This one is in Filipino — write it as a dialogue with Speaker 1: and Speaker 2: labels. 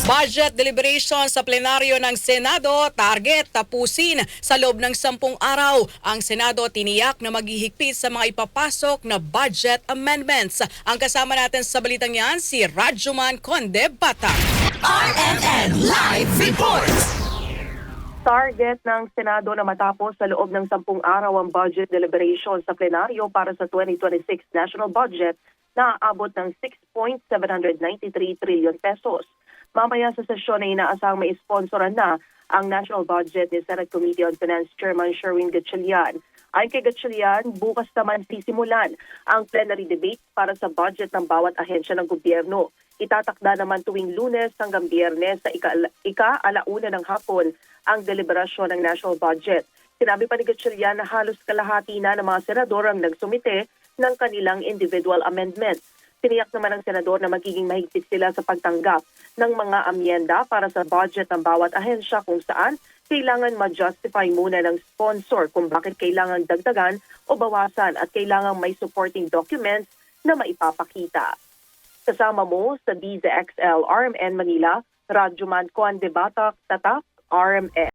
Speaker 1: Budget deliberation sa plenaryo ng Senado, target tapusin sa loob ng 10 araw. Ang Senado tiniyak na maghihigpit sa mga ipapasok na budget amendments. Ang kasama natin sa balitang yan, si Radjuman Conde Bata.
Speaker 2: RMN Live Report!
Speaker 3: Target ng Senado na matapos sa loob ng 10 araw ang budget deliberation sa plenaryo para sa 2026 national budget na aabot ng 6.793 trillion pesos. Mamaya sa sesyon ay inaasang may sponsoran na ang national budget ni Senate Committee on Finance Chairman Sherwin Gatchalian. Ayon kay Gatchalian, bukas naman sisimulan ang plenary debate para sa budget ng bawat ahensya ng gobyerno. Itatakda naman tuwing Lunes hanggang Biyernes sa ika-alauna ng hapon ang deliberasyon ng national budget. Sinabi pa ni Gatchalian na halos kalahati na ng mga senador ang nagsumite ng kanilang individual amendments. Tiniyak naman ng senador na magiging mahigpit sila sa pagtanggap ng mga amyenda para sa budget ng bawat ahensya kung saan kailangan ma-justify muna ng sponsor kung bakit kailangan dagdagan o bawasan at kailangan may supporting documents na maipapakita. Kasama mo sa DZXL RMN Manila, Radjuman Conde Bata, Tatak, RMN.